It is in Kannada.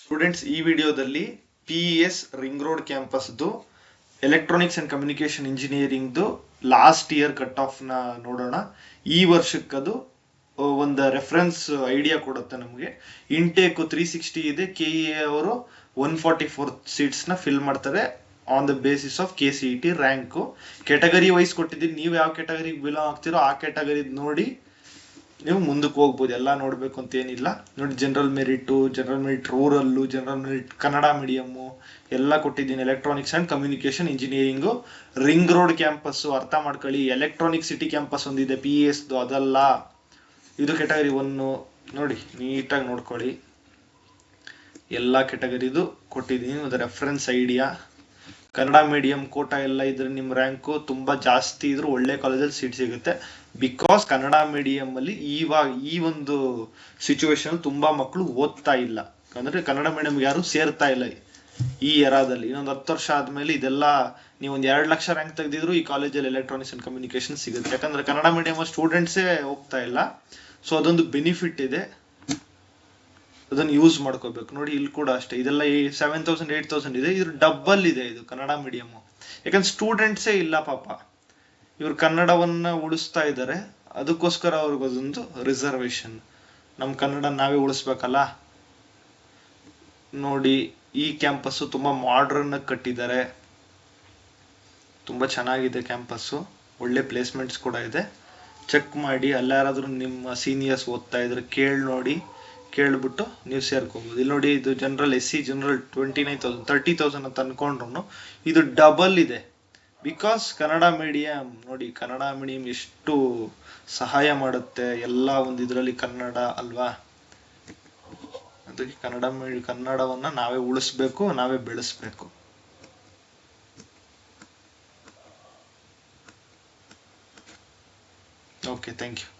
ಸ್ಟೂಡೆಂಟ್ಸ್, ಈ ವಿಡಿಯೋದಲ್ಲಿ PES ರಿಂಗ್ ರೋಡ್ ಕ್ಯಾಂಪಸ್ದು ಎಲೆಕ್ಟ್ರಾನಿಕ್ಸ್ ಅಂಡ್ ಕಮ್ಯುನಿಕೇಶನ್ ಇಂಜಿನಿಯರಿಂಗ್ದು ಲಾಸ್ಟ್ ಇಯರ್ ಕಟ್ ಆಫ್ ನ ನೋಡೋಣ. ಈ ವರ್ಷಕ್ಕದು ಒಂದು ರೆಫರೆನ್ಸ್ ಐಡಿಯಾ ಕೊಡುತ್ತೆ ನಮಗೆ. ಇಂಟೇಕ್ 360 ಇದೆ. KEA ಅವರು 144 ಸೀಟ್ಸ್ ನ ಫಿಲ್ ಮಾಡ್ತಾರೆ on the basis of KCET rank. Category wise ಕೊಟ್ಟಿದ್ದೀನಿ. ನೀವು ಯಾವ ಕೆಟಗರಿಗೆ ಬಿಲಾಂಗ್ ಆಗ್ತಿರೋ ಆ ಕೆಟಗರಿ ನೋಡಿ ನೀವು ಮುಂದಕ್ಕೆ ಹೋಗ್ಬೋದು. ಎಲ್ಲ ನೋಡ್ಬೇಕು ಅಂತ ಏನಿಲ್ಲ. ನೋಡಿ, general merit rural, general merit Kannada medium ಎಲ್ಲ ಕೊಟ್ಟಿದ್ದೀನಿ. Electronics and communication engineering ring road campus ಅರ್ಥ ಮಾಡ್ಕೊಳ್ಳಿ. ಎಲೆಕ್ಟ್ರಾನಿಕ್ ಸಿಟಿ ಕ್ಯಾಂಪಸ್ ಒಂದಿದೆ PESದು, ಅದಲ್ಲ. ಇದು ಕೆಟಗರಿ 1. ನೋಡಿ, ನೀಟಾಗಿ ನೋಡ್ಕೊಳ್ಳಿ. ಎಲ್ಲ ಕೆಟಗರಿದು ಕೊಟ್ಟಿದ್ದೀನಿ. ಒಂದು reference idea. Kannada medium quota ಎಲ್ಲ ಇದ್ರೆ ನಿಮ್ಮ ರ್ಯಾಂಕು ತುಂಬಾ ಜಾಸ್ತಿ ಇದ್ರು ಒಳ್ಳೆ ಕಾಲೇಜಲ್ಲಿ ಸೀಟ್ ಸಿಗುತ್ತೆ. ಬಿಕಾಸ್ ಕನ್ನಡ ಮೀಡಿಯಂ ಅಲ್ಲಿ ಇವಾಗ ಈ ಒಂದು ಸಿಚುವೇಶನ್ ತುಂಬಾ ಮಕ್ಕಳು ಓದ್ತಾ ಇಲ್ಲ. ಅಂದ್ರೆ ಕನ್ನಡ ಮೀಡಿಯಂ ಯಾರು ಸೇರ್ತಾ ಇಲ್ಲ ಈ ಎರಾದಲ್ಲಿ. ಇನ್ನೊಂದು 10 ವರ್ಷ ಆದ್ಮೇಲೆ ಇದೆಲ್ಲ ನೀವು ಒಂದು 2 ಲಕ್ಷ ರ್ಯಾಂಕ್ ತೆಗೆದಿದ್ರು ಈ ಕಾಲೇಜಲ್ಲಿ ಎಲೆಕ್ಟ್ರಾನಿಕ್ಸ್ ಅಂಡ್ ಕಮ್ಯುನಿಕೇಶನ್ ಸಿಗುತ್ತೆ. ಯಾಕಂದ್ರೆ ಕನ್ನಡ ಮೀಡಿಯಂ ಸ್ಟೂಡೆಂಟ್ಸೇ ಹೋಗ್ತಾ ಇಲ್ಲ. ಸೊ ಅದೊಂದು ಬೆನಿಫಿಟ್ ಇದೆ, ಅದನ್ನು ಯೂಸ್ ಮಾಡ್ಕೋಬೇಕು. ನೋಡಿ, ಇಲ್ಲಿ ಕೂಡ ಅಷ್ಟೇ. ಇದೆಲ್ಲ 7,000 8,000 ಇದೆ. ಇದು ಡಬಲ್ ಇದೆ ಇದು ಕನ್ನಡ ಮೀಡಿಯಂ. ಯಾಕಂದ್ರೆ ಸ್ಟೂಡೆಂಟ್ಸೇ ಇಲ್ಲ ಪಾಪ. ಇವ್ರು ಕನ್ನಡವನ್ನ ಉಳಿಸ್ತಾ ಇದ್ದಾರೆ, ಅದಕ್ಕೋಸ್ಕರ ಅವ್ರಿಗೊಂದು ರಿಸರ್ವೇಶನ್. ನಮ್ಮ ಕನ್ನಡ ನಾವೇ ಉಳಿಸ್ಬೇಕಲ್ಲ. ನೋಡಿ, ಈ ಕ್ಯಾಂಪಸ್ ತುಂಬಾ ಮಾಡರ್ನ್ ಕಟ್ಟಿದ್ದಾರೆ. ತುಂಬಾ ಚೆನ್ನಾಗಿದೆ ಕ್ಯಾಂಪಸ್. ಒಳ್ಳೆ ಪ್ಲೇಸ್ಮೆಂಟ್ಸ್ ಕೂಡ ಇದೆ. ಚೆಕ್ ಮಾಡಿ. ಅಲ್ಲಾರಾದ್ರೂ ನಿಮ್ಮ ಸೀನಿಯರ್ಸ್ ಓದ್ತಾ ಇದ್ರೆ ನೋಡಿ, ಕೇಳ್ಬಿಟ್ಟು ನೀವು ಸೇರ್ಕೋಬಹುದು. ಇಲ್ಲಿ ನೋಡಿ, ಇದು ಜನರಲ್ SC ಜನರಲ್ 29,000 30,000 ಅಂತ ಅನ್ಕೊಂಡ್ರು ಇದು ಡಬಲ್ ಇದೆ. Because Kannada medium. ನೋಡಿ, ಕನ್ನಡ ಮೀಡಿಯಂ ಎಷ್ಟು ಸಹಾಯ ಮಾಡುತ್ತೆ ಎಲ್ಲ ಒಂದು ಇದರಲ್ಲಿ ಕನ್ನಡ ಅಲ್ವಾ. ಅದಕ್ಕೆ ಕನ್ನಡವನ್ನ ನಾವೇ ಉಳಿಸ್ಬೇಕು, ನಾವೇ ಬೆಳೆಸ್ಬೇಕು. Okay, thank you.